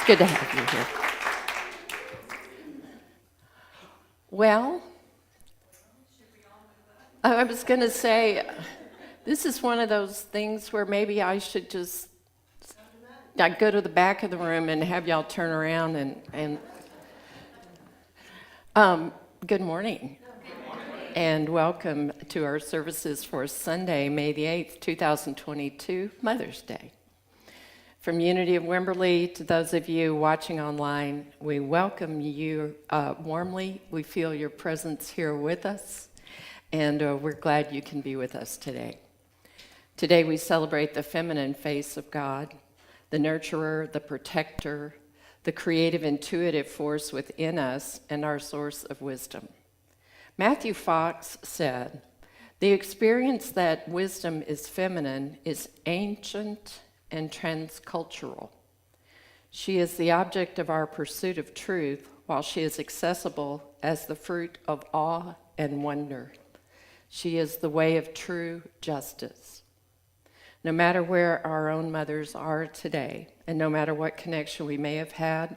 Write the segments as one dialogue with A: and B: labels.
A: good to have you here. Well, I was going to say, this is one of those things where maybe I should just go to the back of the room and have y'all turn around and good morning. And welcome to our services for Sunday, May the 8th, 2022, Mother's Day. From Unity of Wimberley to those of you watching online, we welcome you warmly. We feel your presence here with us, and we're glad you can be with us today. Today we celebrate the feminine face of God, the nurturer, the protector, the creative, intuitive force within us, and our source of wisdom. Matthew Fox said, "The experience that wisdom is feminine is ancient and transcultural. She is the object of our pursuit of truth, while she is accessible as the fruit of awe and wonder. She is the way of true justice." No matter where our own mothers are today, and no matter what connection we may have had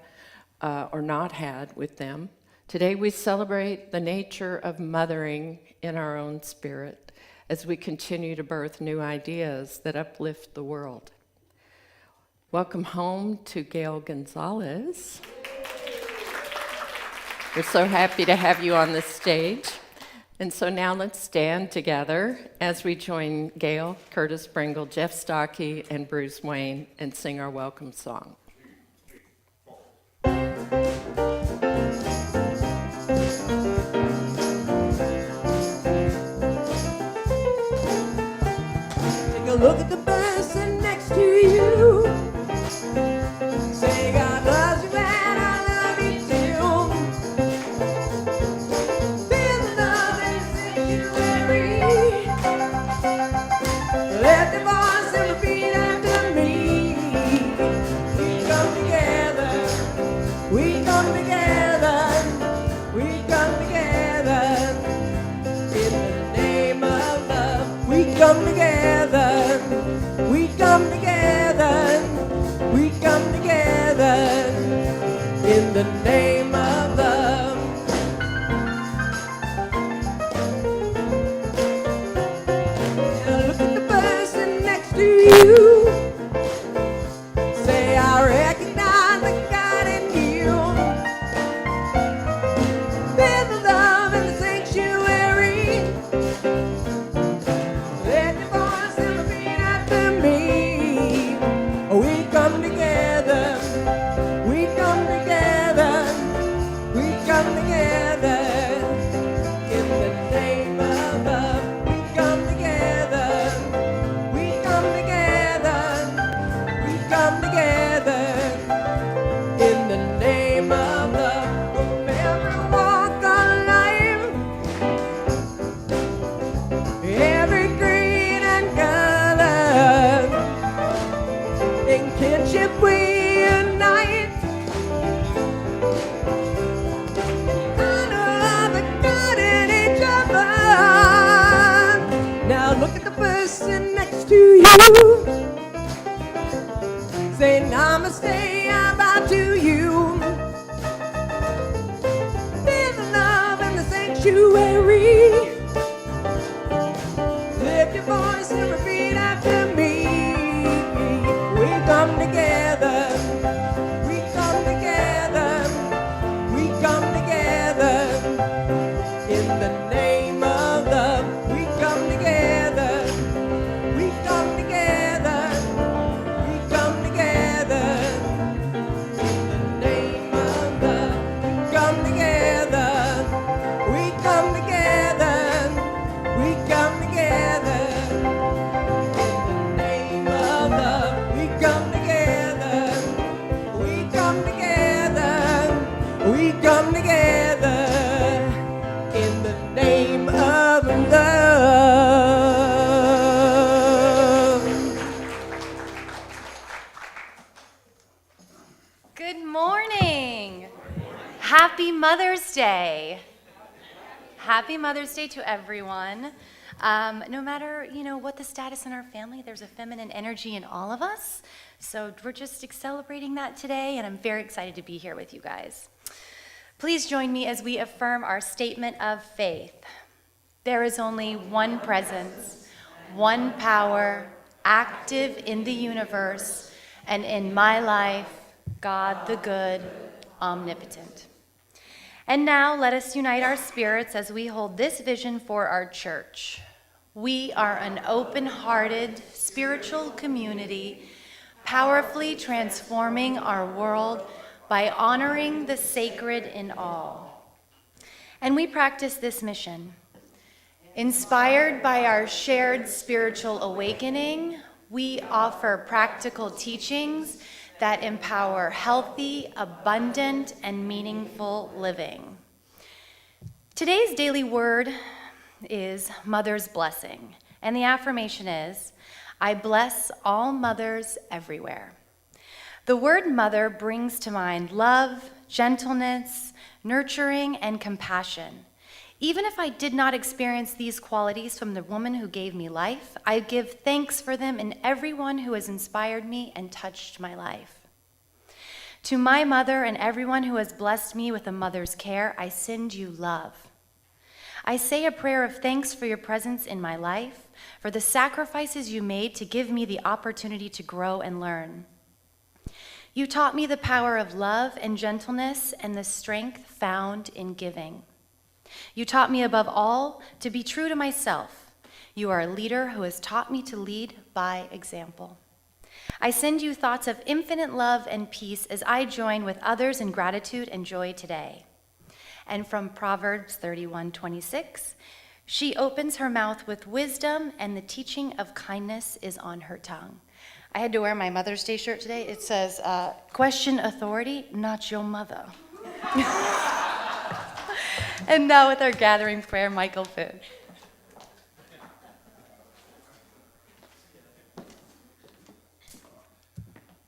A: or not had with them, today we celebrate the nature of mothering in our own spirit as we continue to birth new ideas that uplift the world. Welcome home to Gail Gonzalez. We're so happy to have you on this stage. And so now let's stand together as we join Gail, Curtis Bringle, Jeff Stockey, and Bruce Wayne and sing our welcome song.
B: Take a look at the person next to you. Say God loves you and I love you too. Feel the love and sanctuary. Let the voice and repeat after me. We come together. We come together. We come together. In the name of love. We come together. We come together. We come together in the name of love. Now look at the person next to you. Say, I recognize the God in you. Feel the love in the sanctuary. Let your voice and repeat after me. We come together, we come together, we come together in the name of love. We come together, we come together, we come together in the name of love. From every walk of life, every creed and color, in kinship we unite. Honor the God in each other. Now look at the person next to you. Say namaste, I bow to you. Feel the love in the sanctuary. Lift your voice and repeat after me. We come together, we come together, we come together in the name of love. We come together, we come together, we come together in the name of love. We come together, we come together, we come together. We come together, we come together, we come together in the name of love.
C: Good morning. Happy Mother's Day. happy Mother's Day to everyone. No matter, what the status in our family, there's a feminine energy in all of us. So we're just celebrating that today, and I'm very excited to be here with you guys. Please join me as we affirm our statement of faith. There is only one presence, one power, active in the universe, and in my life, God the good, omnipotent. And now let us unite our spirits as we hold this vision for our church. We are an open-hearted spiritual community, powerfully transforming our world by honoring the sacred in all. And we practice this mission. Inspired by our shared spiritual awakening, we offer practical teachings that empower healthy, abundant, and meaningful living. Today's daily word is Mother's Blessing, and the affirmation is, I bless all mothers everywhere. The word mother brings to mind love, gentleness, nurturing, and compassion. Even if I did not experience these qualities from the woman who gave me life, I give thanks for them in everyone who has inspired me and touched my life. To my mother and everyone who has blessed me with a mother's care, I send you love. I say a prayer of thanks for your presence in my life, for the sacrifices you made to give me the opportunity to grow and learn. You taught me the power of love and gentleness and the strength found in giving. You taught me above all to be true to myself. You are a leader who has taught me to lead by example. I send you thoughts of infinite love and peace as I join with others in gratitude and joy today. And from Proverbs 31:26, she opens her mouth with wisdom, and the teaching of kindness is on her tongue. I had to wear my Mother's Day shirt today. It says, question authority, not your mother. And now with our gathering prayer, Michael Finn.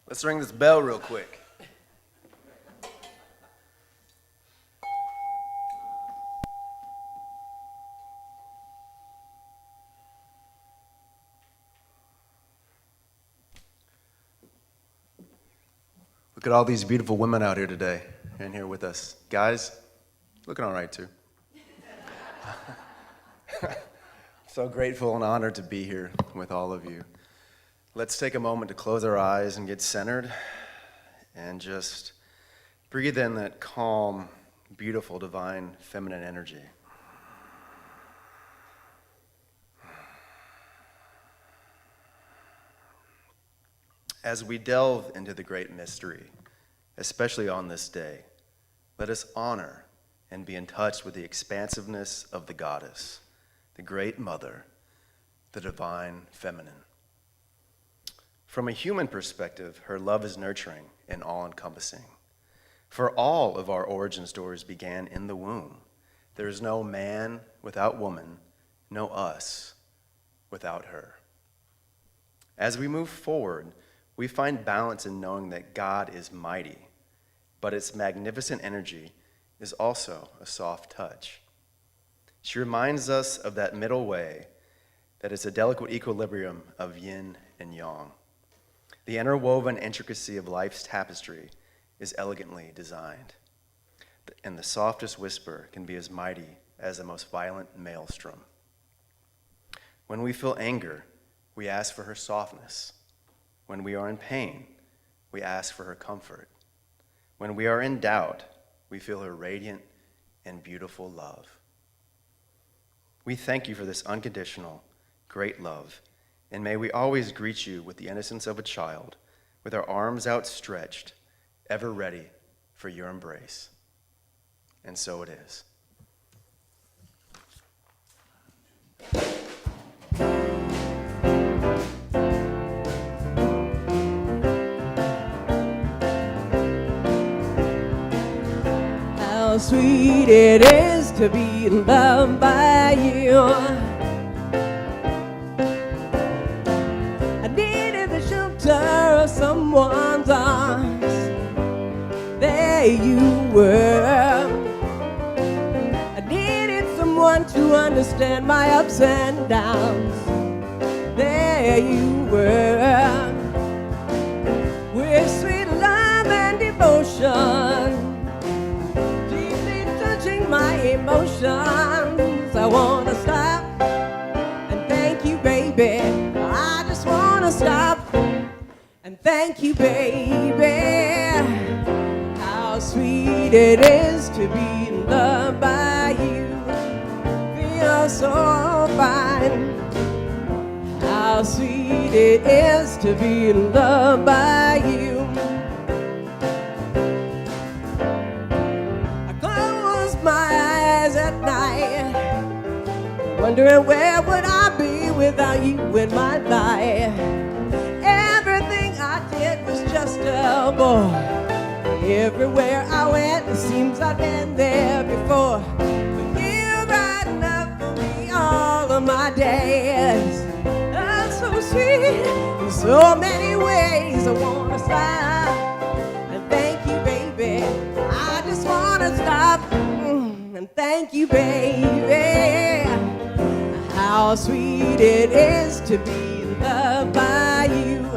D: Let's ring this bell real quick. Look at all these beautiful women out here today, in here with us. Guys, looking all right too. So grateful and honored to be here with all of you. Let's take a moment to close our eyes and get centered and just breathe in that calm, beautiful, divine, feminine energy. As we delve into the great mystery, especially on this day, let us honor and be in touch with the expansiveness of the goddess, the great mother, the divine feminine. From a human perspective, her love is nurturing and all-encompassing. For all of our origin stories began in the womb. There is no man without woman, no us without her. As we move forward, we find balance in knowing that God is mighty, but its magnificent energy is also a soft touch. She reminds us of that middle way, that is a delicate equilibrium of yin and yang. The interwoven intricacy of life's tapestry is elegantly designed, and the softest whisper can be as mighty as the most violent maelstrom. When we feel anger, we ask for her softness. When we are in pain, we ask for her comfort. When we are in doubt, we feel her radiant and beautiful love. We thank you for this unconditional, great love, and may we always greet you with the innocence of a child, with our arms outstretched, ever ready for your embrace. And so it is.
B: How sweet it is to be loved by you. I needed the shelter of someone's arms. There you were. I needed someone understand my ups and downs. There you were, with sweet love and devotion, deeply touching my emotions. I wanna stop and thank you, baby. I just wanna stop and thank you, baby. How sweet it is to be loved by you. Feel so fine. How sweet it is to be loved by you. I close my eyes at night, wondering where would I be without you in my life. Everything I did was just a bore. Everywhere I went, it seems I've been there before. But you brighten up for me all of my days. That's so sweet in so many ways. I wanna stop and thank you, baby. I just wanna stop and thank you, baby. How sweet it is to be loved by you.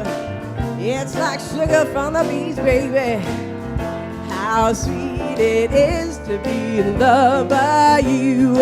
B: It's like sugar from the bees, baby. How sweet it is to be loved by you.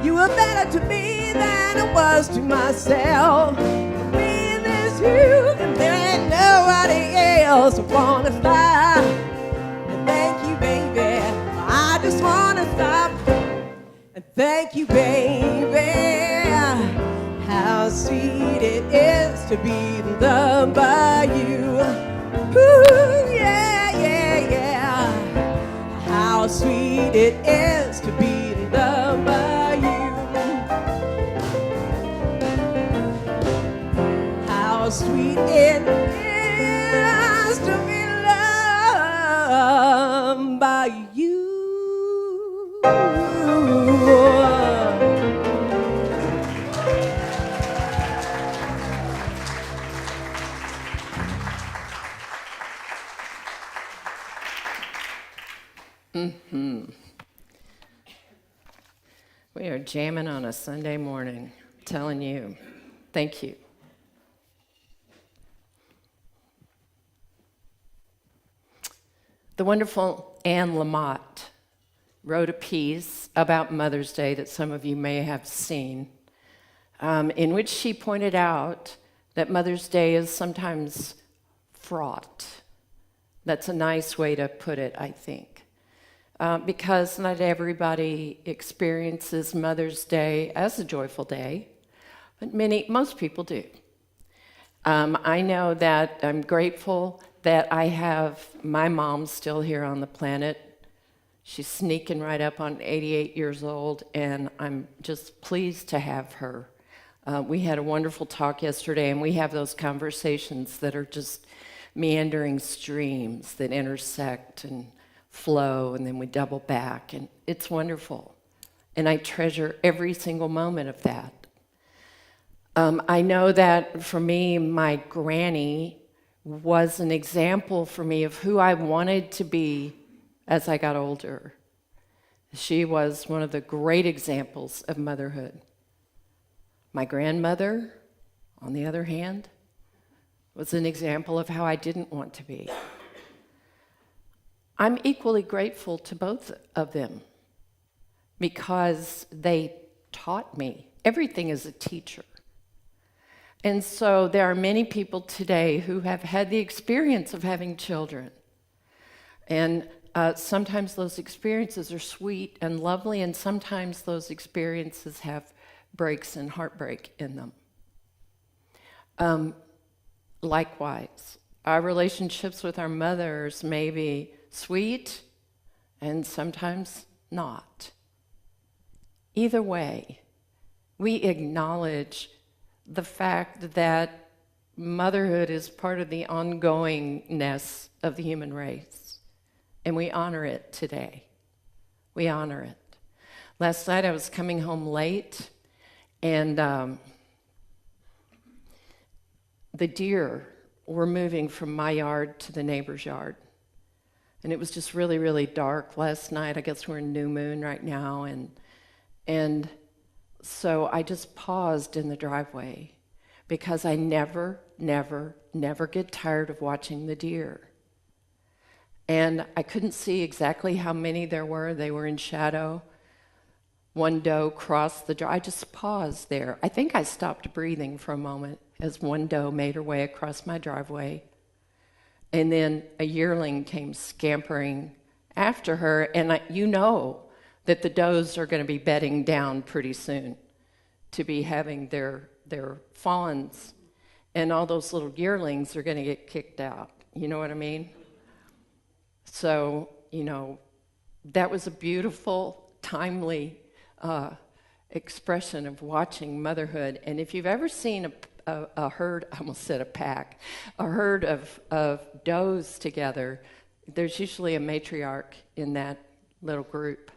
B: You were better to me than I was to myself. You, and there ain't nobody else. I wanna stop and thank you, baby. I just wanna stop and thank you, baby. How sweet it is to be loved by you. Ooh, yeah, yeah, yeah. How sweet it is to be loved by you. How sweet it is to be loved by you.
A: We are jamming on a Sunday morning, telling you, thank you. The wonderful Anne Lamott wrote a piece about Mother's Day that some of you may have seen, in which she pointed out that Mother's Day is sometimes fraught. That's a nice way to put it, I think, because not everybody experiences Mother's Day as a joyful day, but most people do. I know that I'm grateful that I have my mom still here on the planet. She's sneaking right up on 88 years old, and I'm just pleased to have her. We had a wonderful talk yesterday, and we have those conversations that are just meandering streams that intersect and flow, and then we double back, and it's wonderful. And I treasure every single moment of that. I know that for me, my granny was an example for me of who I wanted to be as I got older. She was one of the great examples of motherhood. My grandmother, on the other hand, was an example of how I didn't want to be. I'm equally grateful to both of them because they taught me. Everything is a teacher. And so there are many people today who have had the experience of having children. And sometimes those experiences are sweet and lovely, and sometimes those experiences have breaks and heartbreak in them. Likewise, our relationships with our mothers may be sweet and sometimes not. Either way, we acknowledge the fact that motherhood is part of the ongoingness of the human race. and we honor it today. We honor it. Last night I was coming home late, and the deer were moving from my yard to the neighbor's yard. And it was just really, really dark last night. I guess we're in new moon right now. And so I just paused in the driveway because I never get tired of watching the deer. And I couldn't see exactly how many there were. They were in shadow. One doe crossed the driveway. I just paused there. I think I stopped breathing for a moment as one doe made her way across my driveway. And then a yearling came scampering after her. And you know that the does are going to be bedding down pretty soon to be having their fawns. And all those little yearlings are going to get kicked out. You know what I mean? So, that was a beautiful, timely expression of watching motherhood. And if you've ever seen a herd, I almost said a pack, a herd of does together, there's usually a matriarch in that little group.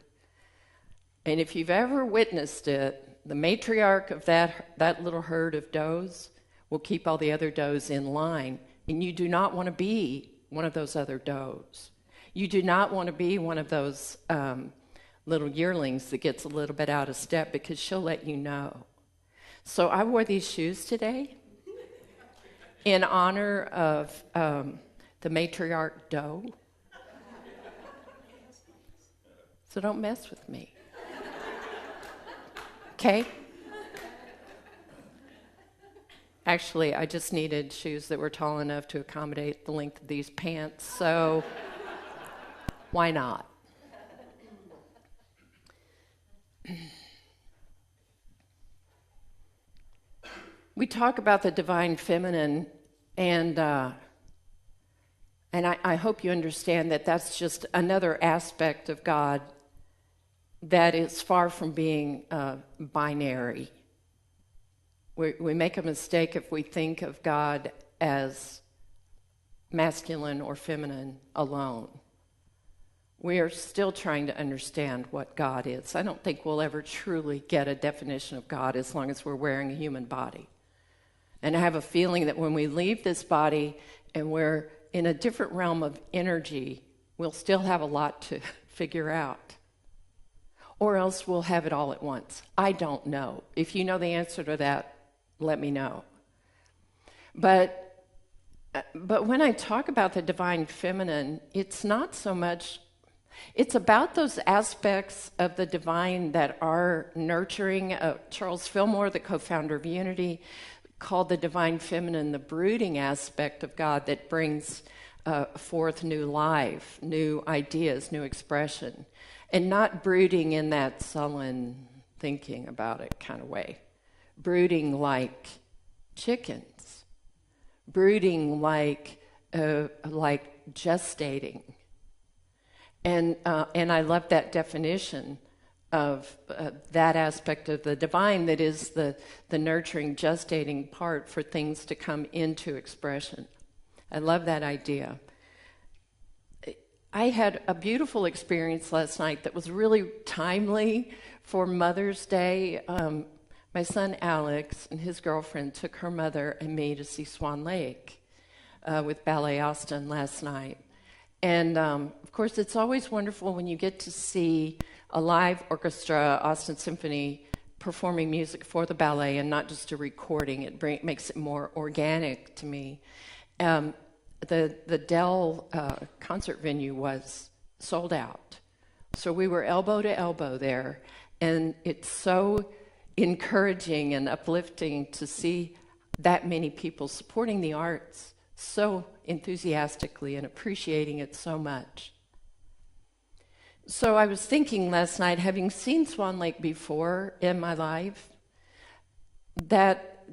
A: And if you've ever witnessed it, the matriarch of that little herd of does will keep all the other does in line. And you do not want to be one of those other does. You do not want to be one of those little yearlings that gets a little bit out of step, because she'll let you know. So I wore these shoes today in honor of the matriarch doe. So don't mess with me. Okay? Actually, I just needed shoes that were tall enough to accommodate the length of these pants, so why not? We talk about the divine feminine, and I hope you understand that that's just another aspect of God that is far from being binary. We make a mistake if we think of God as masculine or feminine alone. We are still trying to understand what God is. I don't think we'll ever truly get a definition of God as long as we're wearing a human body. And I have a feeling that when we leave this body and we're in a different realm of energy, we'll still have a lot to figure out. Or else we'll have it all at once. I don't know. If you know the answer to that, let me know. But when I talk about the divine feminine, it's not so much, it's about those aspects of the divine that are nurturing. Charles Fillmore, the co-founder of Unity, called the divine feminine the brooding aspect of God that brings forth new life, new ideas, new expression, and not brooding in that sullen thinking about it kind of way. Brooding like chickens, brooding like gestating, and I love that definition of that aspect of the divine that is the nurturing, gestating part for things to come into expression. I love that idea. I had a beautiful experience last night that was really timely for Mother's Day. My son Alex and his girlfriend took her mother and me to see Swan Lake with Ballet Austin last night. And of course, it's always wonderful when you get to see a live orchestra, Austin Symphony, performing music for the ballet and not just a recording. It makes it more organic to me. The Dell concert venue was sold out. So we were elbow to elbow there. And it's so encouraging and uplifting to see that many people supporting the arts so enthusiastically and appreciating it so much. So I was thinking last night, having seen Swan Lake before in my life, that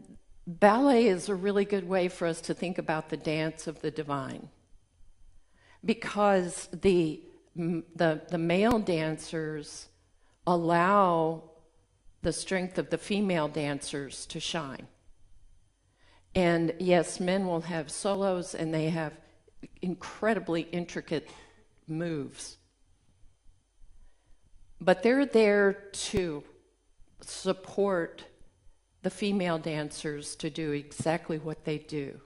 A: ballet is a really good way for us to think about the dance of the divine, because the male dancers allow the strength of the female dancers to shine. And yes, men will have solos, and they have incredibly intricate moves. But they're there to support the female dancers to do exactly what they do.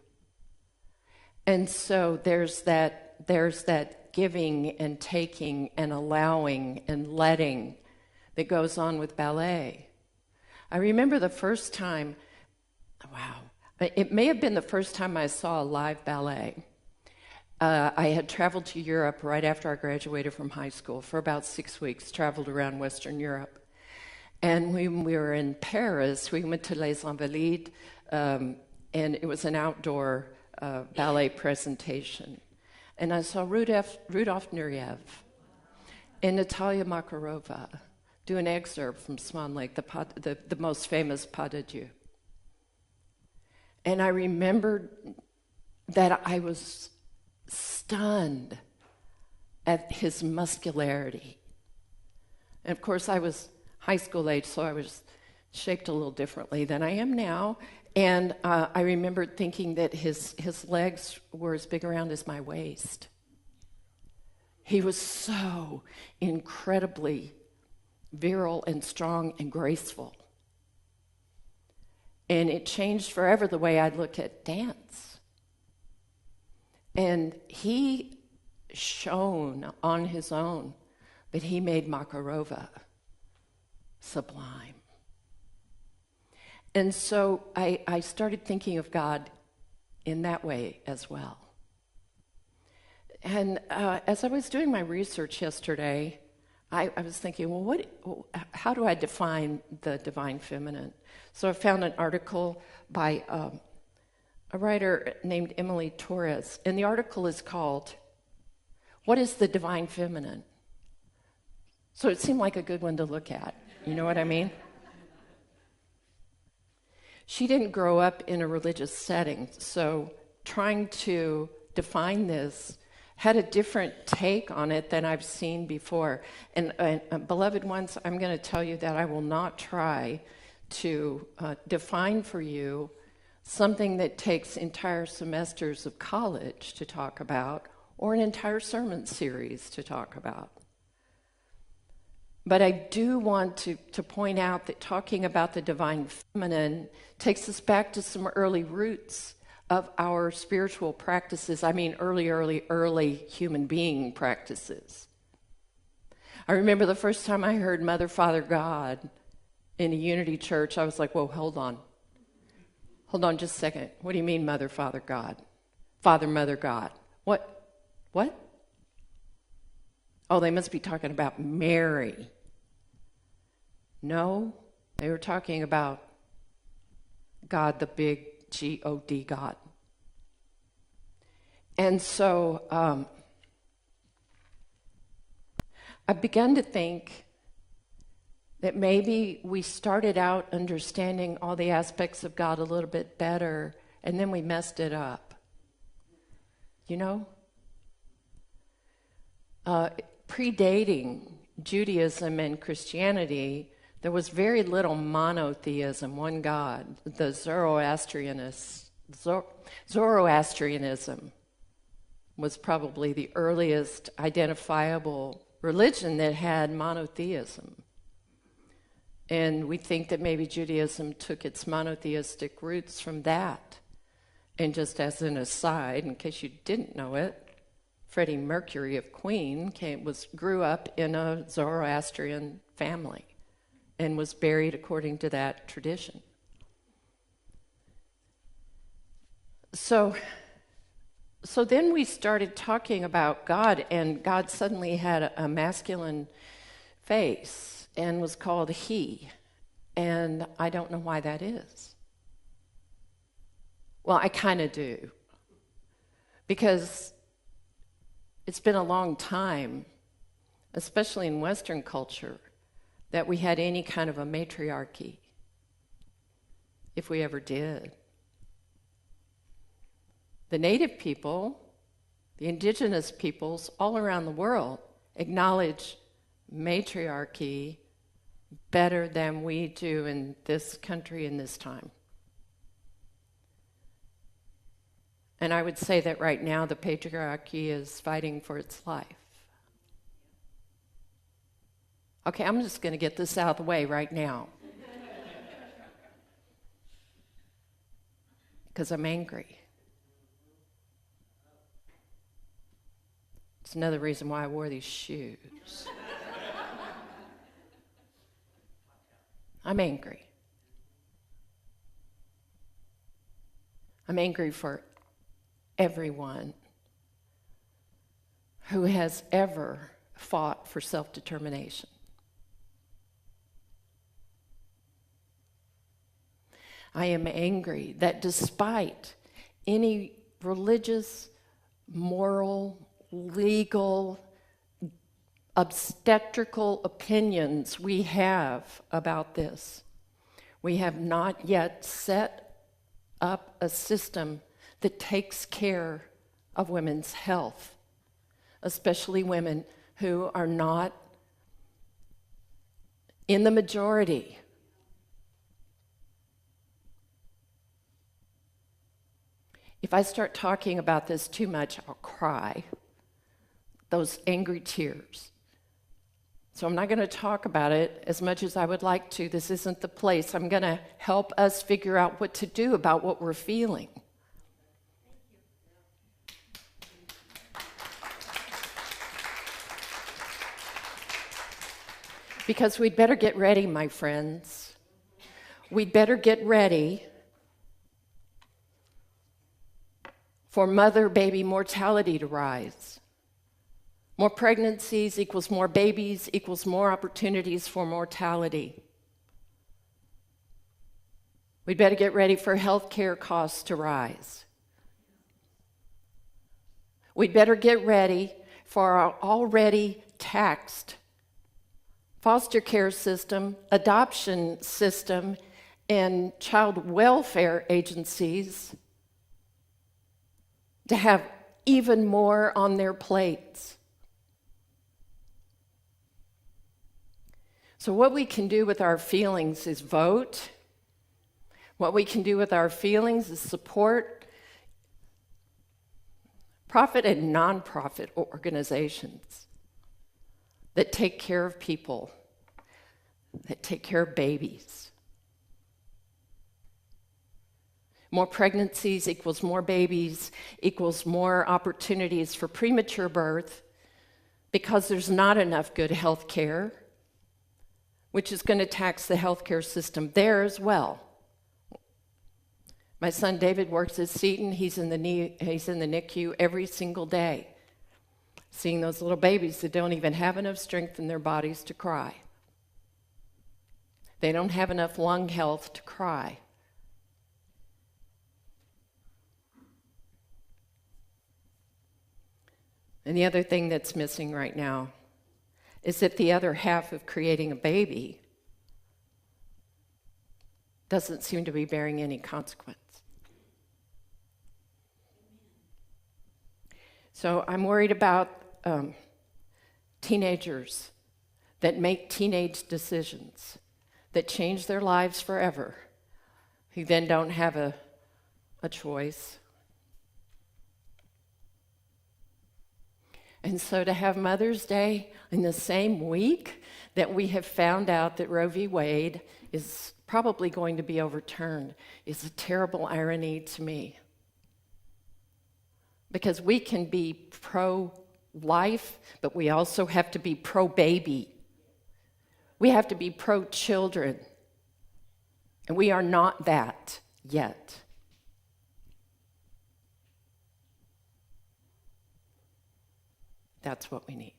A: And so there's that giving and taking and allowing and letting that goes on with ballet. I remember the first time, it may have been the first time I saw a live ballet. I had traveled to Europe right after I graduated from high school for about 6 weeks, traveled around Western Europe. And when we were in Paris, we went to Les Invalides, and it was an outdoor ballet presentation. And I saw Rudolf Nureyev and Natalia Makarova do an excerpt from Swan Lake, the most famous Pas de Dieu. And I remembered that I was stunned at his muscularity. And of course, I was high school age, so I was shaped a little differently than I am now. And I remembered thinking that his legs were as big around as my waist. He was so incredibly virile and strong and graceful. And it changed forever the way I look at dance. And he shone on his own, but he made Makarova sublime. And so I started thinking of God in that way as well. And as I was doing my research yesterday, I was thinking, well, how do I define the divine feminine? So I found an article by a writer named Emily Torres, and the article is called, "What is the Divine Feminine?" So it seemed like a good one to look at. You know what I mean? She didn't grow up in a religious setting, so trying to define this had a different take on it than I've seen before. And beloved ones, I'm going to tell you that I will not try to define for you something that takes entire semesters of college to talk about, or an entire sermon series to talk about. But I do want to point out that talking about the divine feminine takes us back to some early roots of our spiritual practices. I mean, early human being practices. I remember the first time I heard Mother, Father, God in a Unity church, I was like, whoa, hold on. Hold on just a second. What do you mean, Mother, Father, God? Father, Mother, God. What? Oh, they must be talking about Mary. No, they were talking about God, the big G-O-D, God. And so I began to think that maybe we started out understanding all the aspects of God a little bit better, and then we messed it up. You know? Predating Judaism and Christianity, there was very little monotheism, one God. The Zoroastrianism was probably the earliest identifiable religion that had monotheism. And we think that maybe Judaism took its monotheistic roots from that. And just as an aside, in case you didn't know it, Freddie Mercury of Queen grew up in a Zoroastrian family and was buried according to that tradition. So then we started talking about God, and God suddenly had a masculine face and was called He. And I don't know why that is. Well, I kind of do. Because it's been a long time, especially in Western culture, that we had any kind of a matriarchy, if we ever did. The native people, the indigenous peoples all around the world acknowledge matriarchy better than we do in this country in this time. And I would say that right now the patriarchy is fighting for its life. Okay, I'm just going to get this out of the way right now. Because I'm angry. It's another reason why I wore these shoes. I'm angry. I'm angry for everyone who has ever fought for self-determination. I am angry that despite any religious, moral, legal, obstetrical opinions we have about this, we have not yet set up a system that takes care of women's health, especially women who are not in the majority. If I start talking about this too much, I'll cry. Those angry tears. So I'm not going to talk about it as much as I would like to. This isn't the place. I'm going to help us figure out what to do about what we're feeling. Because we'd better get ready, my friends. We'd better get ready for mother-baby mortality to rise. More pregnancies equals more babies equals more opportunities for mortality. We'd better get ready for health care costs to rise. We'd better get ready for our already taxed foster care system, adoption system, and child welfare agencies to have even more on their plates. So what we can do with our feelings is vote. What we can do with our feelings is support profit and nonprofit organizations that take care of people, that take care of babies. More pregnancies equals more babies, equals more opportunities for premature birth, because there's not enough good health care, which is going to tax the healthcare system there as well. My son David works at Seton. He's in the NICU every single day, seeing those little babies that don't even have enough strength in their bodies to cry. They don't have enough lung health to cry. And the other thing that's missing right now is that the other half of creating a baby doesn't seem to be bearing any consequence. So I'm worried about teenagers that make teenage decisions that change their lives forever, who then don't have a choice. And so to have Mother's Day in the same week that we have found out that Roe v. Wade is probably going to be overturned is a terrible irony to me. Because we can be pro-life, but we also have to be pro-baby. We have to be pro-children. And we are not that yet. That's what we need.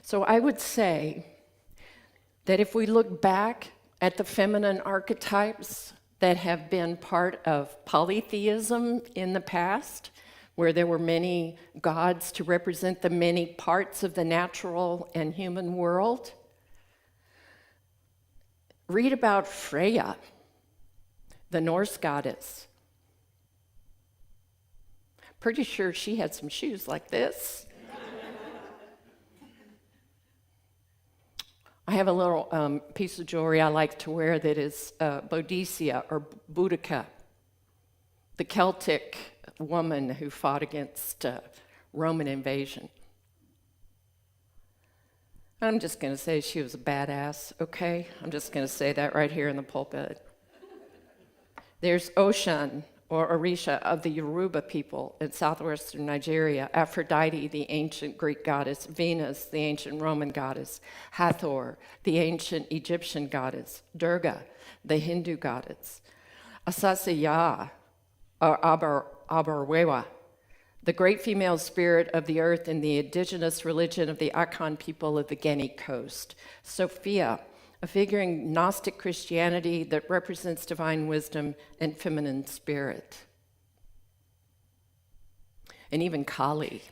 A: So I would say that if we look back at the feminine archetypes that have been part of polytheism in the past, where there were many gods to represent the many parts of the natural and human world, read about Freya, the Norse goddess. Pretty sure she had some shoes like this. I have a little piece of jewelry I like to wear that is Boadicea or Boudica. the Celtic woman who fought against Roman invasion. I'm just going to say she was a badass, okay? I'm just going to say that right here in the pulpit. There's Oshun, or Orisha, of the Yoruba people in southwestern Nigeria, Aphrodite, the ancient Greek goddess, Venus, the ancient Roman goddess, Hathor, the ancient Egyptian goddess, Durga, the Hindu goddess, Asasaya, or Abarwewa, the great female spirit of the earth in the indigenous religion of the Akan people of the Guinea coast, Sophia, a figure in Gnostic Christianity that represents divine wisdom and feminine spirit. And even Kali,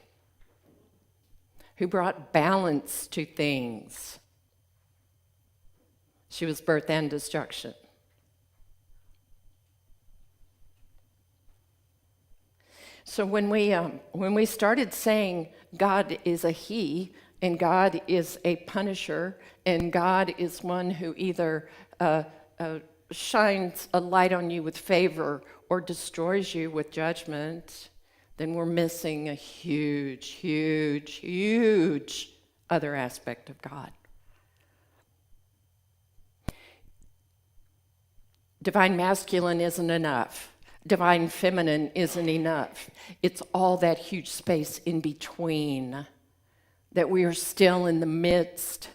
A: who brought balance to things. She was birth and destruction. So when we started saying God is a he, and God is a punisher, and God is one who either shines a light on you with favor or destroys you with judgment, then we're missing a huge, huge, huge other aspect of God. Divine masculine isn't enough. Divine feminine isn't enough. It's all that huge space in between that we are still in the midst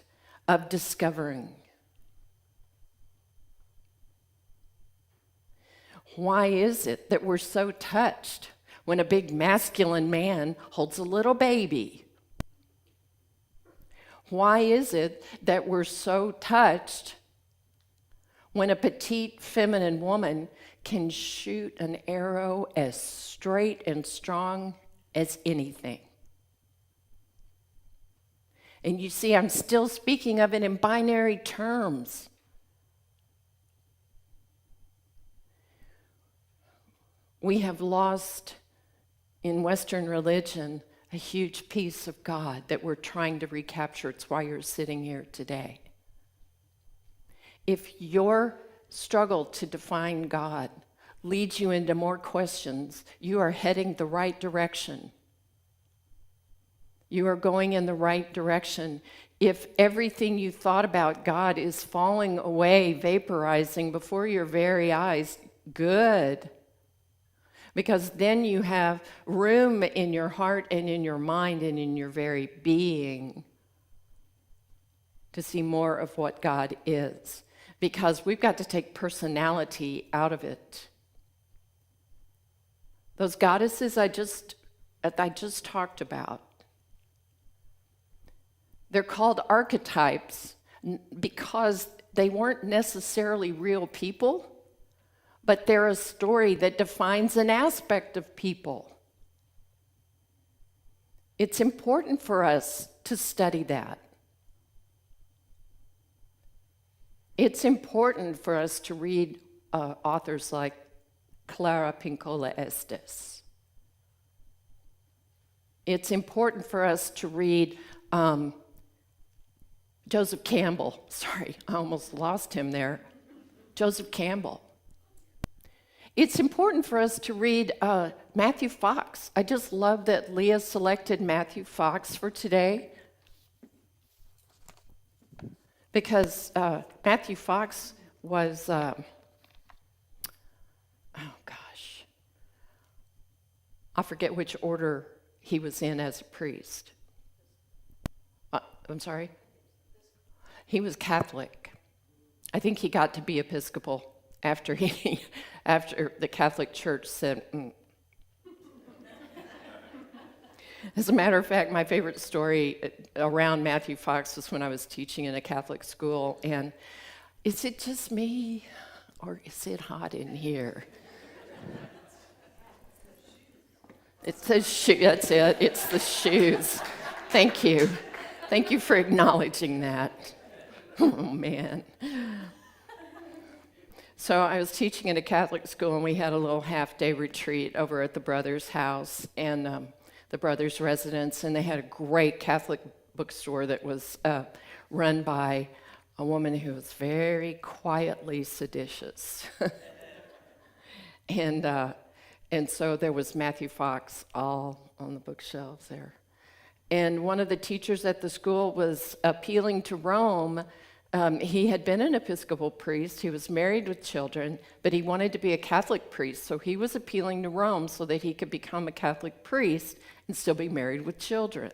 A: of discovering. Why is it that we're so touched when a big masculine man holds a little baby? Why is it that we're so touched when a petite feminine woman can shoot an arrow as straight and strong as anything? And you see, I'm still speaking of it in binary terms. We have lost in Western religion a huge piece of God that we're trying to recapture. It's why you're sitting here today. If your struggle to define God leads you into more questions, you are heading the right direction. You are going in the right direction. If everything you thought about God is falling away, vaporizing before your very eyes, good. Because then you have room in your heart and in your mind and in your very being to see more of what God is. Because we've got to take personality out of it. Those goddesses I just talked about, they're called archetypes because they weren't necessarily real people, but they're a story that defines an aspect of people. It's important for us to study that. It's important for us to read authors like Clara Pinkola Estes. It's important for us to read Joseph Campbell. Sorry, I almost lost him there. Joseph Campbell. It's important for us to read Matthew Fox. I just love that Leah selected Matthew Fox for today, because Matthew Fox was, I forget which order he was in as a priest. I'm sorry? He was Catholic. I think he got to be Episcopal after the Catholic Church said, As a matter of fact, my favorite story around Matthew Fox was when I was teaching in a Catholic school, and is it just me, or is it hot in here? It says shoe, that's it, it's the shoes. Thank you. Thank you for acknowledging that. Oh, man. So I was teaching in a Catholic school, and we had a little half-day retreat over at the brother's house and the brother's residence, and they had a great Catholic bookstore that was run by a woman who was very quietly seditious. And And so there was Matthew Fox all on the bookshelves there. And one of the teachers at the school was appealing to Rome. He had been an Episcopal priest, he was married with children, but he wanted to be a Catholic priest. So he was appealing to Rome so that he could become a Catholic priest and still be married with children.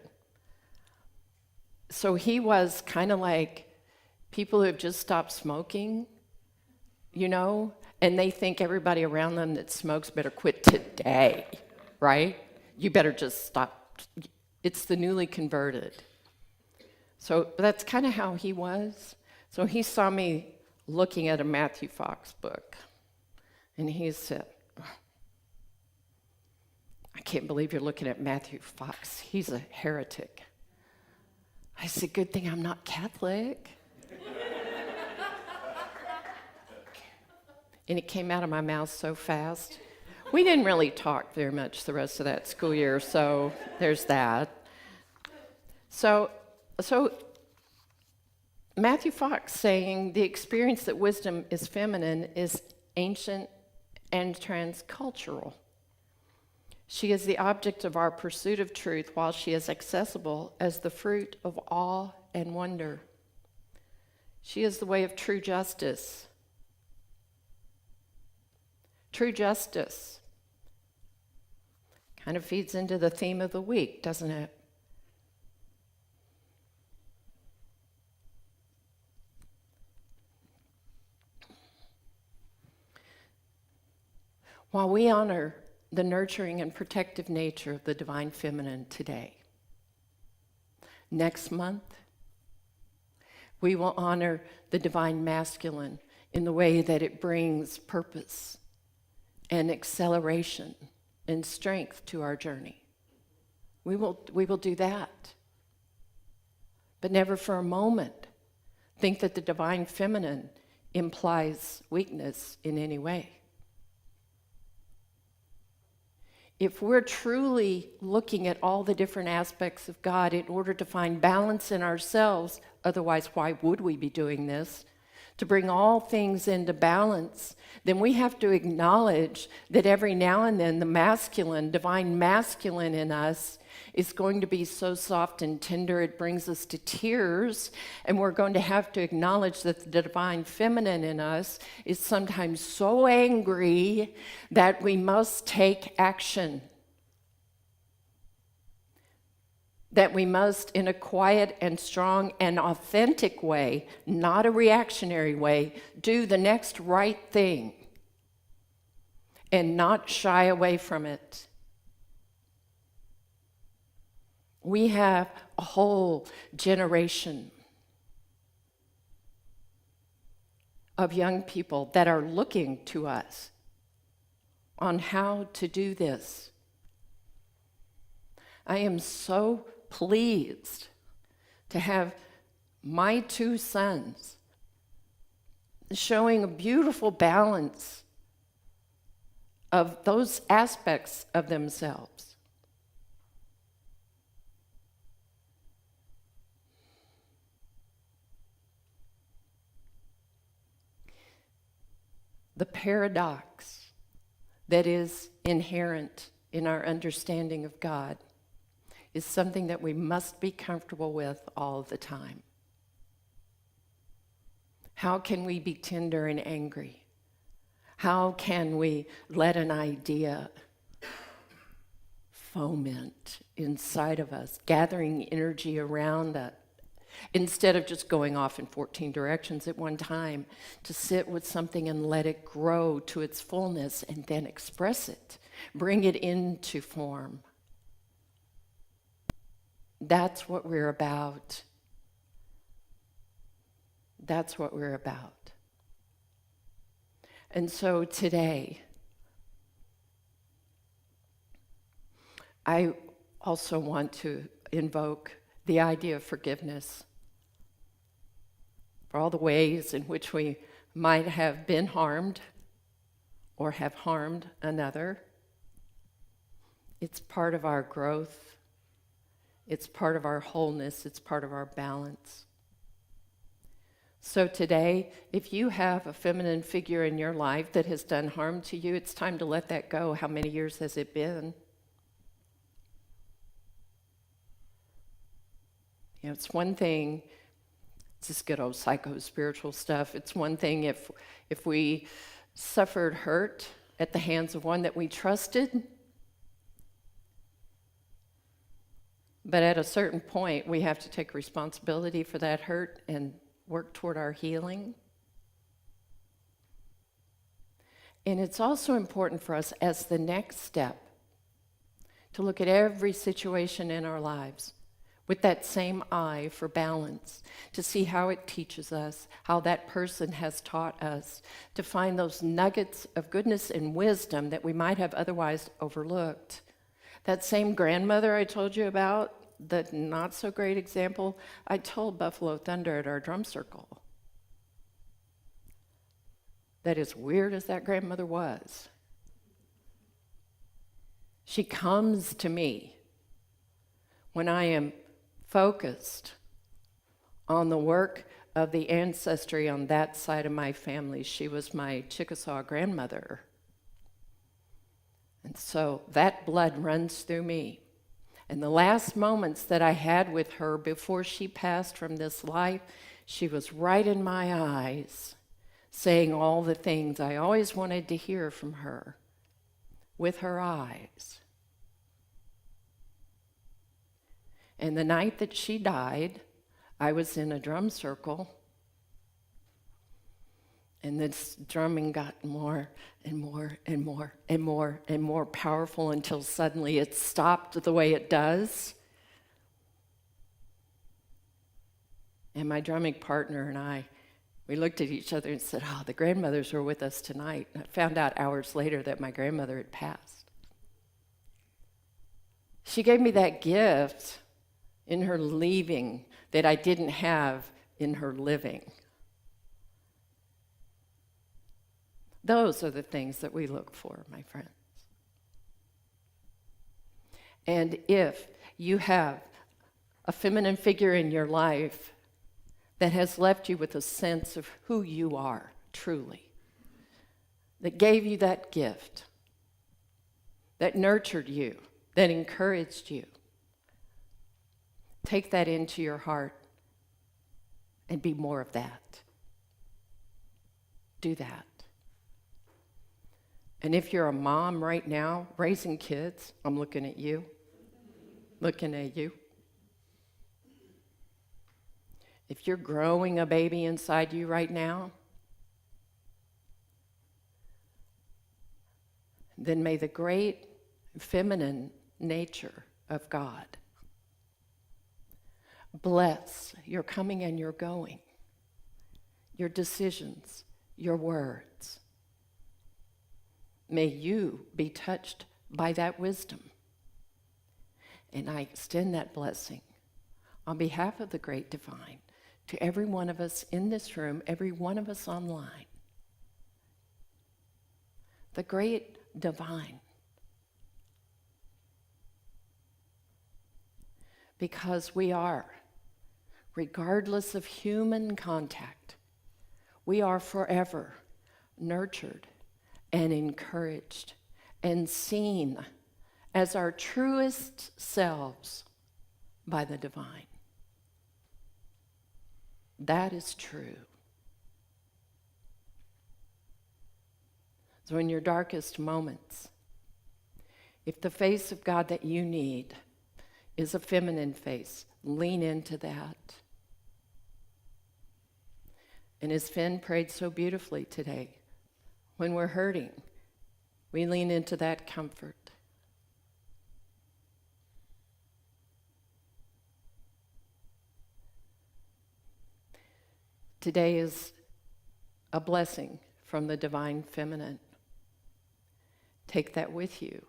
A: So he was kind of like people who have just stopped smoking, you know, and they think everybody around them that smokes better quit today, right? You better just stop. It's the newly converted. So that's kind of how he was. So he saw me looking at a Matthew Fox book, and he said, I can't believe you're looking at Matthew Fox. He's a heretic. I said, good thing I'm not Catholic. And it came out of my mouth so fast. We didn't really talk very much the rest of that school year, so there's that. So Matthew Fox saying the experience that wisdom is feminine is ancient and transcultural. She is the object of our pursuit of truth, while she is accessible as the fruit of awe and wonder. She is the way of true justice. True justice kind of feeds into the theme of the week, doesn't it? While we honor the nurturing and protective nature of the divine feminine today, next month, we will honor the divine masculine in the way that it brings purpose and acceleration and strength to our journey. We will do that. But never for a moment think that the divine feminine implies weakness in any way. If we're truly looking at all the different aspects of God in order to find balance in ourselves, otherwise why would we be doing this? To bring all things into balance, then we have to acknowledge that every now and then the masculine, divine masculine in us is going to be so soft and tender it brings us to tears, and we're going to have to acknowledge that the divine feminine in us is sometimes so angry that we must take action. That we must, in a quiet and strong and authentic way, not a reactionary way, do the next right thing and not shy away from it. We have a whole generation of young people that are looking to us on how to do this. I am so pleased to have my two sons showing a beautiful balance of those aspects of themselves. The paradox that is inherent in our understanding of God is something that we must be comfortable with all the time. How can we be tender and angry? How can we let an idea foment inside of us, gathering energy around it, instead of just going off in 14 directions at one time, to sit with something and let it grow to its fullness and then express it, bring it into form. That's what we're about. That's what we're about. And so today, I also want to invoke the idea of forgiveness for all the ways in which we might have been harmed or have harmed another. It's part of our growth. It's part of our wholeness. It's part of our balance. So today, if you have a feminine figure in your life that has done harm to you, it's time to let that go. How many years has it been? You know, it's one thing, it's this good old psycho-spiritual stuff. It's one thing if we suffered hurt at the hands of one that we trusted, but at a certain point, we have to take responsibility for that hurt and work toward our healing. And it's also important for us as the next step to look at every situation in our lives with that same eye for balance, to see how it teaches us, how that person has taught us, to find those nuggets of goodness and wisdom that we might have otherwise overlooked. That same grandmother I told you about, the not so great example, I told Buffalo Thunder at our drum circle that as weird as that grandmother was, she comes to me when I am focused on the work of the ancestry on that side of my family. She was my Chickasaw grandmother. And so that blood runs through me. And the last moments that I had with her before she passed from this life, she was right in my eyes, saying all the things I always wanted to hear from her with her eyes. And the night that she died, I was in a drum circle, and this drumming got more and more and more and more and more powerful until suddenly it stopped the way it does. And my drumming partner and I, we looked at each other and said, "Oh, the grandmothers were with us tonight." And I found out hours later that my grandmother had passed. She gave me that gift in her leaving that I didn't have in her living. Those are the things that we look for, my friends. And if you have a feminine figure in your life that has left you with a sense of who you are truly, that gave you that gift, that nurtured you, that encouraged you, take that into your heart and be more of that. Do that. And if you're a mom right now raising kids, I'm looking at you. If you're growing a baby inside you right now, then may the great feminine nature of God bless your coming and your going, your decisions, your words. May you be touched by that wisdom. And I extend that blessing on behalf of the great divine to every one of us in this room, every one of us online. The great divine. Because we are, regardless of human contact, we are forever nurtured and encouraged and seen as our truest selves by the divine. That is true. So in your darkest moments, if the face of God that you need is a feminine face, lean into that. And as Finn prayed so beautifully today, when we're hurting, we lean into that comfort. Today is a blessing from the divine feminine. Take that with you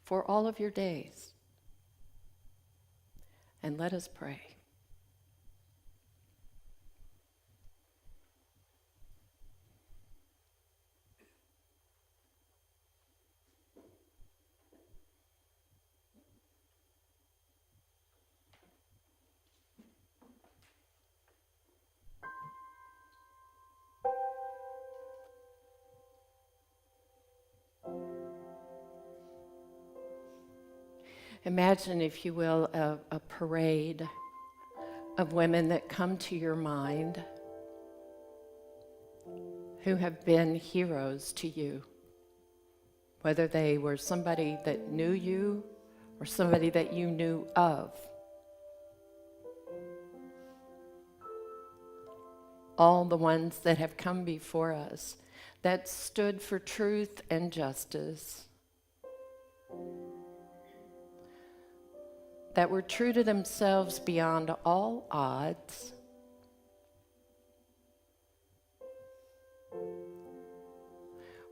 A: for all of your days. And let us pray. Imagine, if you will, a parade of women that come to your mind who have been heroes to you, whether they were somebody that knew you or somebody that you knew of. All the ones that have come before us that stood for truth and justice, that were true to themselves beyond all odds,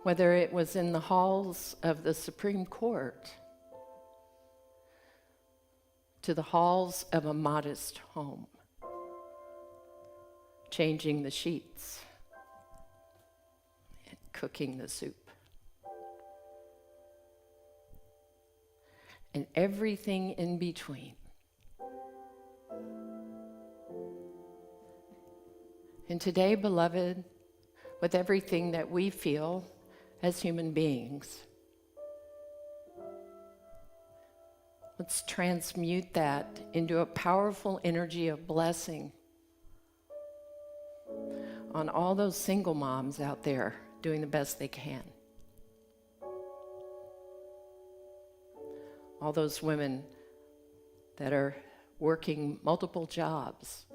A: whether it was in the halls of the Supreme Court, to the halls of a modest home, changing the sheets and cooking the soup, and everything in between. And today, beloved, with everything that we feel as human beings, let's transmute that into a powerful energy of blessing on all those single moms out there doing the best they can. All those women that are working multiple jobs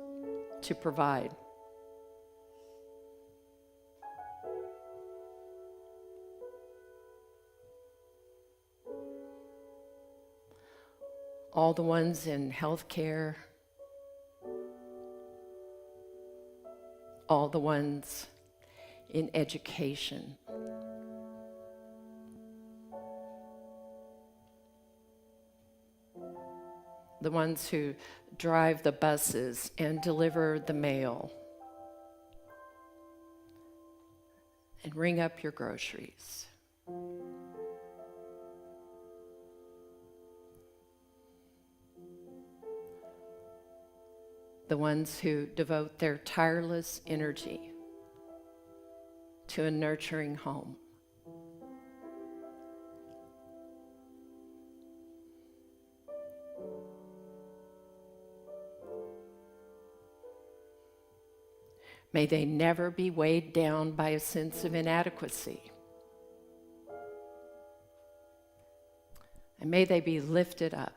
A: to provide. All the ones in healthcare, all the ones in education, the ones who drive the buses and deliver the mail and ring up your groceries. The ones who devote their tireless energy to a nurturing home. May they never be weighed down by a sense of inadequacy. And may they be lifted up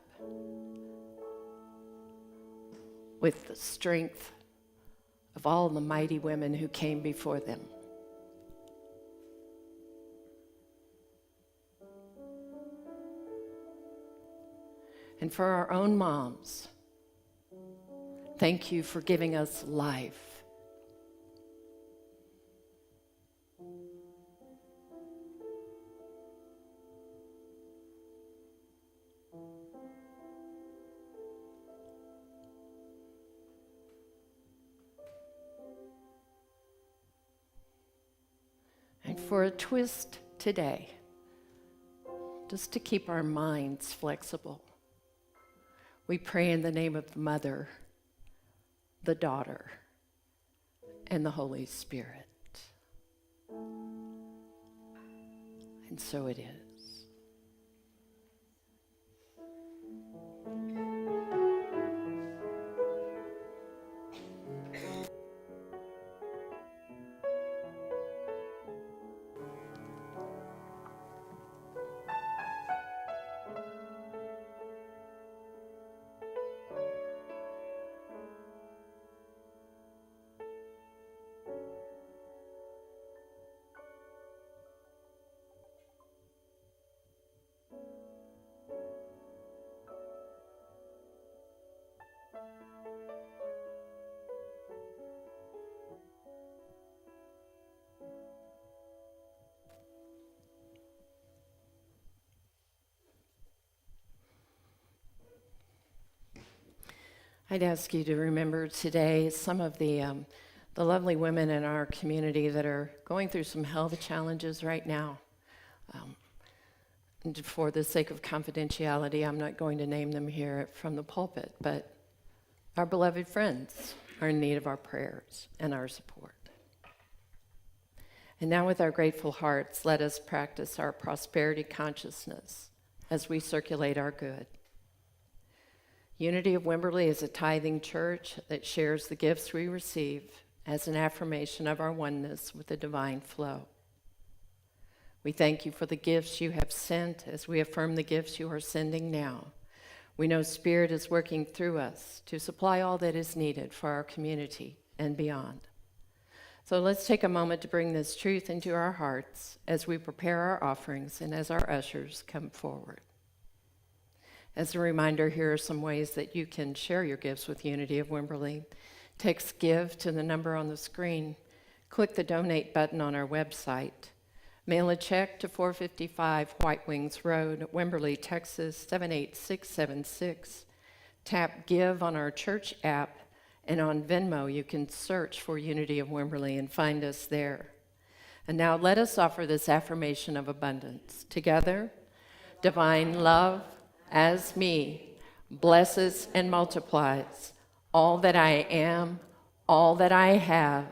A: with the strength of all the mighty women who came before them. And for our own moms, thank you for giving us life. And for a twist today, just to keep our minds flexible, we pray in the name of the Mother, the Daughter, and the Holy Spirit. And so it is. I'd ask you to remember today some of the lovely women in our community that are going through some health challenges right now. And for the sake of confidentiality, I'm not going to name them here from the pulpit, but our beloved friends are in need of our prayers and our support. And now with our grateful hearts, let us practice our prosperity consciousness as we circulate our good. Unity of Wimberley is a tithing church that shares the gifts we receive as an affirmation of our oneness with the divine flow. We thank you for the gifts you have sent as we affirm the gifts you are sending now. We know Spirit is working through us to supply all that is needed for our community and beyond. So let's take a moment to bring this truth into our hearts as we prepare our offerings and as our ushers come forward. As a reminder, here are some ways that you can share your gifts with Unity of Wimberley. Text GIVE to the number on the screen. Click the donate button on our website. Mail a check to 455 White Wings Road, Wimberley, Texas 78676. Tap Give on our church app, and on Venmo you can search for Unity of Wimberley and find us there. And now let us offer this affirmation of abundance. Together, divine love as me blesses and multiplies all that I am, all that I have,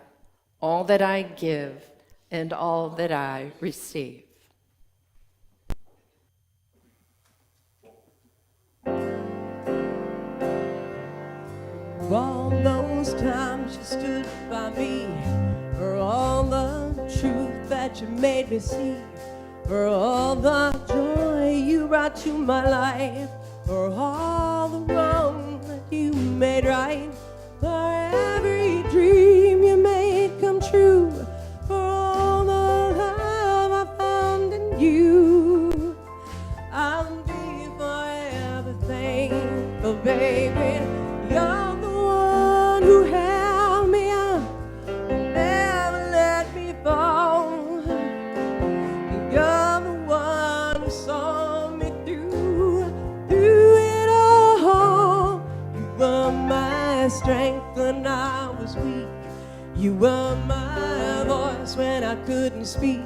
A: all that I give, and all that I receive.
B: All those times you stood by me, for all the truth that you made me see, for all the joy you brought to my life, for all the wrong that you made right, for every dream you made come true, for all the love I found in you. I'll be forever thankful, baby. You're the one who held me up, never let me fall. You're the one who saw me through it all. You were my strength when I was weak. You were my voice when I couldn't speak.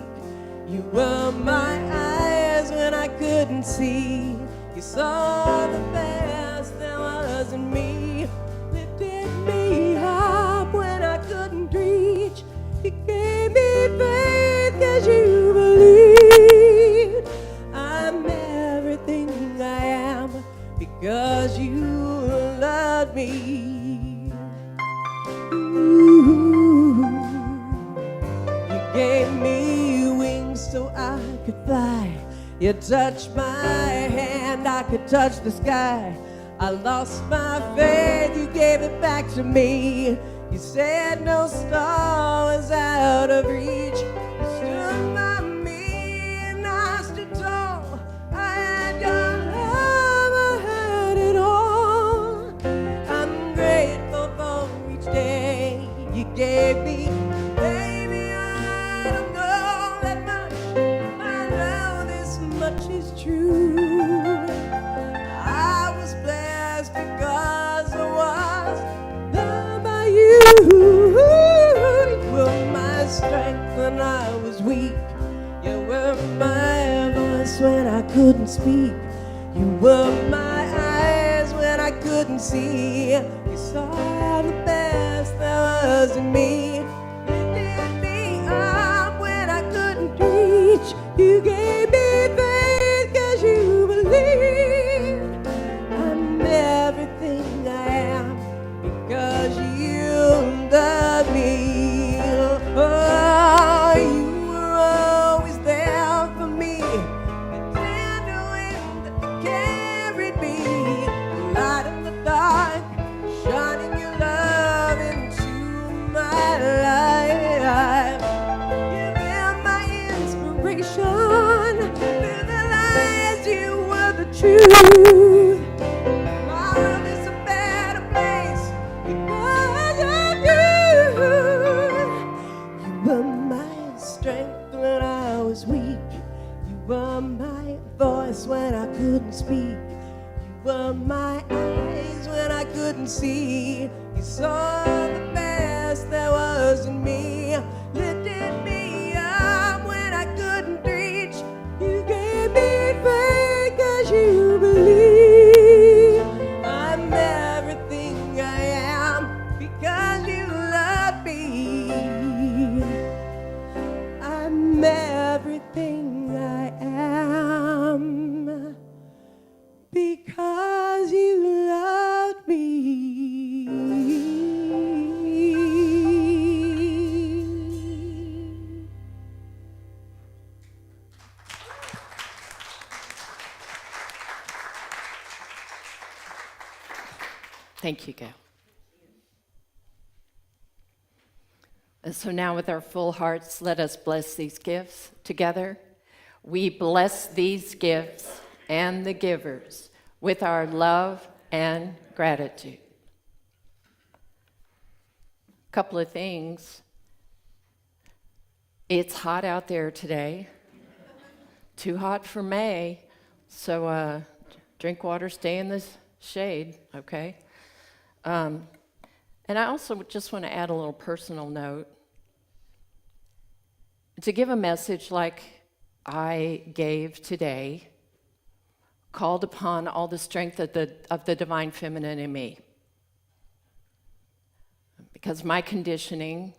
B: You were my eyes when I couldn't see. You saw the best there was in me. Lifted me up when I couldn't reach. You gave me faith 'cause you believed. I'm everything I am because you love me. Ooh. You gave me wings so I could fly. You touched my hand, I could touch the sky. I lost my faith, you gave it back to me. You said no star was out of reach. You stood by me and I stood tall. I had your love, I had it all. I'm grateful for each day you gave me. Baby, I don't know that much. I know this much is true. I was blessed because I was loved by you. You were my strength when I was weak. You were my voice when I couldn't speak. You were my eyes when I couldn't see. You saw the best there was in me. Lifted me up when I couldn't reach. You gave me faith 'cause you believed. I'm everything I am because you love me. Oh, you were always there for me. The tender wind that carried me. Light in the dark, shining your love into my life. You've been my inspiration. Through the lies, you were the truth. My world is a better place because of you. You were my strength when I was weak. You were my voice when I couldn't speak. You were my eyes when I couldn't see. You saw the best there was in me. Lifted me up when I couldn't reach. You gave me faith 'cause you believe. I'm everything I am because you love me. I'm everything I am because you love
A: Thank you, Gail. And so now with our full hearts, let us bless these gifts together. We bless these gifts and the givers with our love and gratitude. A couple of things. It's hot out there today. Too hot for May, so drink water, stay in the shade, okay? And I also just want to add a little personal note. To give a message like I gave today called upon all the strength of the divine feminine in me. Because my conditioning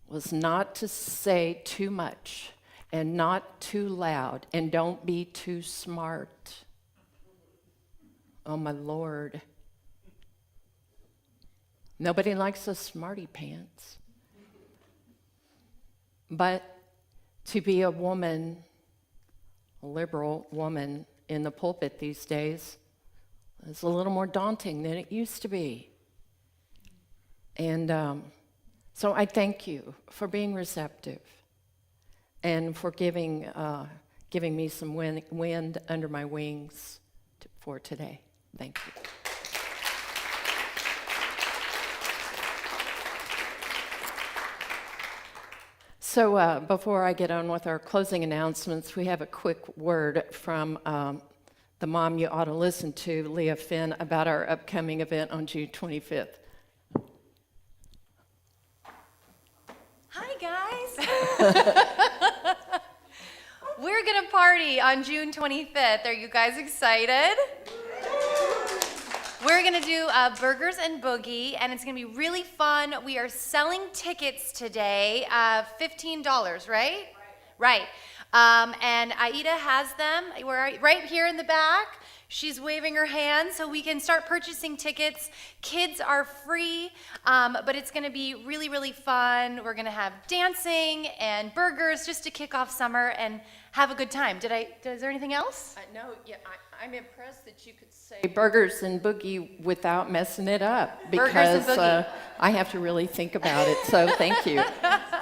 A: was not to say too much and not too loud and don't be too smart. Oh, my Lord. Nobody likes a smarty pants. But to be a woman, a liberal woman in the pulpit these days is a little more daunting than it used to be. And so I thank you for being receptive and for giving me some wind under my wings for today. Thank you. So before I get on with our closing announcements, we have a quick word from the mom you ought to listen to, Leah Finn, about our upcoming event on June 25th.
C: Hi, guys. We're going to party on June 25th. Are you guys excited? We're going to do burgers and boogie, and it's going to be really fun. We are selling tickets today, $15, right? Right. And Aida has them. We're right here in the back. She's waving her hand so we can start purchasing tickets. Kids are free, but it's going to be really, really fun. We're going to have dancing and burgers just to kick off summer and have a good time. Is there anything else?
A: No, yeah, I'm impressed that you could say burgers and boogie without messing it up, because I have to really think about it, so thank you.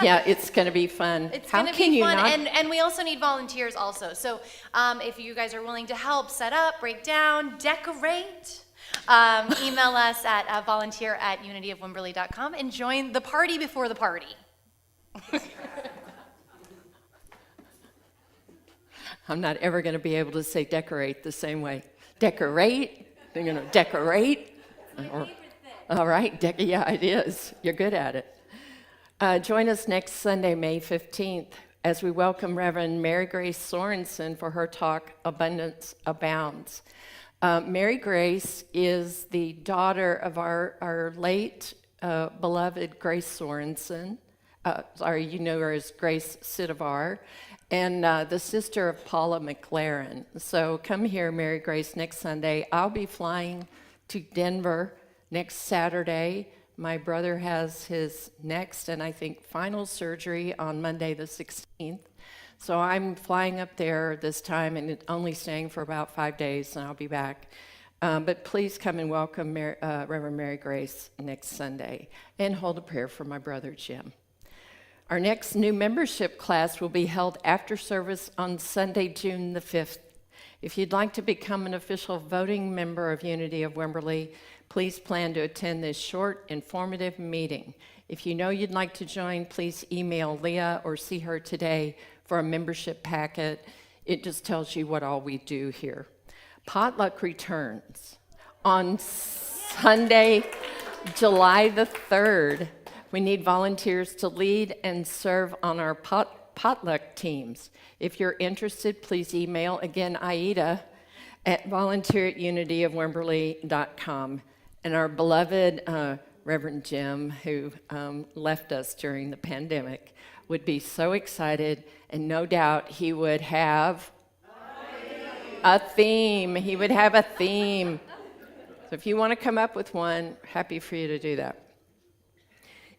A: Yeah, it's going to be fun.
C: It's going to be fun, and we also need volunteers also. So if you guys are willing to help set up, break down, decorate, email us at volunteer@unityofwimberley.com and join the party before the party.
A: I'm not ever going to be able to say decorate the same way. Decorate? They're going to decorate? All right, yeah, it is. You're good at it. Join us next Sunday, May 15th, as we welcome Reverend Mary Grace Sorensen for her talk, Abundance Abounds. Mary Grace is the daughter of our late beloved Grace Sorensen. You know her as Grace Sidivar, and the sister of Paula McLaren. So come here, Mary Grace, next Sunday. I'll be flying to Denver next Saturday. My brother has his next and I think final surgery on Monday the 16th. So I'm flying up there this time and only staying for about 5 days, and I'll be back. But please come and welcome Reverend Mary Grace next Sunday, and hold a prayer for my brother Jim. Our next new membership class will be held after service on Sunday, June the 5th. If you'd like to become an official voting member of Unity of Wimberley, please plan to attend this short, informative meeting. If you know you'd like to join, please email Leah or see her today for a membership packet. It just tells you what all we do here. Potluck returns on Sunday, July the 3rd. We need volunteers to lead and serve on our potluck teams. If you're interested, please email, again, Aida at volunteer@unityofwimberley.com. And our beloved Reverend Jim, who left us during the pandemic, would be so excited, and no doubt he would have a theme. He would have a theme. So if you want to come up with one, happy for you to do that.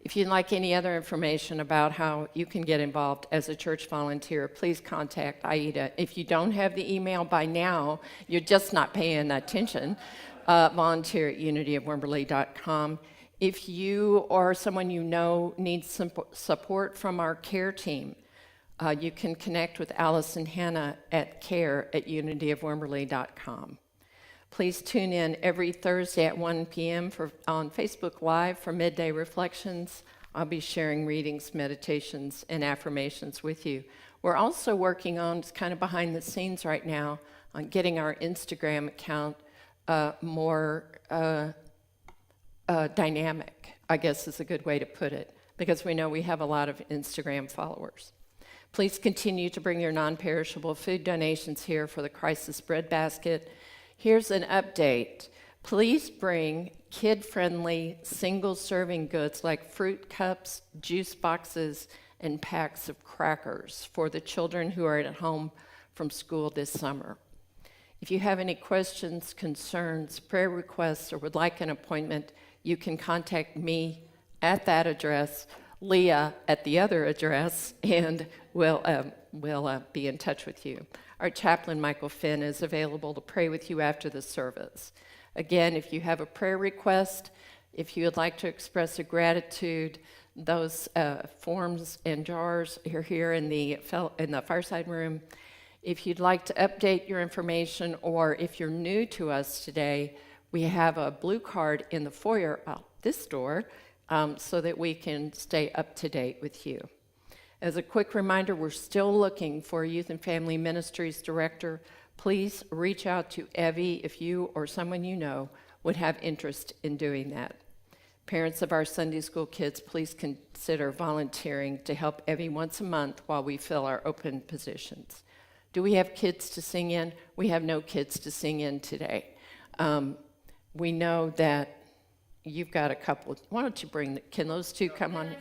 A: If you'd like any other information about how you can get involved as a church volunteer, please contact Aida. If you don't have the email by now, you're just not paying attention. volunteer at unityofwimberley.com. If you or someone you know needs some support from our care team, you can connect with Alice and Hannah at care@unityofwimberley.com. Please tune in every Thursday at 1 p.m. on Facebook Live for Midday Reflections. I'll be sharing readings, meditations, and affirmations with you. We're also working on, it's kind of behind the scenes right now, on getting our Instagram account more dynamic, I guess is a good way to put it, because we know we have a lot of Instagram followers. Please continue to bring your non-perishable food donations here for the Crisis Bread Basket. Here's an update. Please bring kid-friendly single-serving goods like fruit cups, juice boxes, and packs of crackers for the children who are at home from school this summer. If you have any questions, concerns, prayer requests, or would like an appointment, you can contact me at that address, Leah at the other address, and we'll be in touch with you. Our chaplain, Michael Finn, is available to pray with you after the service. Again, if you have a prayer request, if you would like to express a gratitude, those forms and jars are here in the fireside room. If you'd like to update your information, or if you're new to us today, we have a blue card in the foyer out this door so that we can stay up to date with you. As a quick reminder, we're still looking for a Youth and Family Ministries director. Please reach out to Evie if you or someone you know would have interest in doing that. Parents of our Sunday school kids, please consider volunteering to help Evie once a month while we fill our open positions. Do we have kids to sing in? We have no kids to sing in today. We know that you've got a couple. Why don't you can those two come on?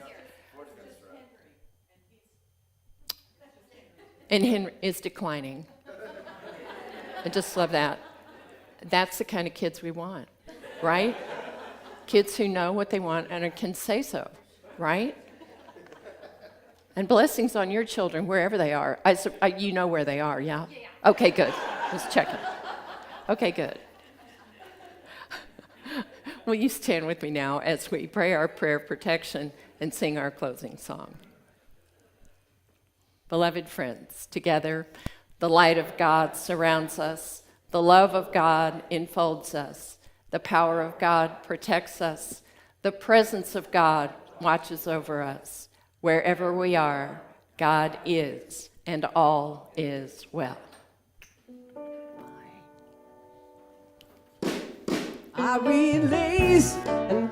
A: And Henry is declining. I just love that. That's the kind of kids we want, right? Kids who know what they want and can say so, right? And blessings on your children wherever they are. You know where they are, yeah? Okay, good. Just checking. Okay, good. Will you stand with me now as we pray our prayer of protection and sing our closing song? Beloved friends, together, the light of God surrounds us, the love of God enfolds us, the power of God protects us, the presence of God watches over us. Wherever we are, God is, and all is well.
B: I release and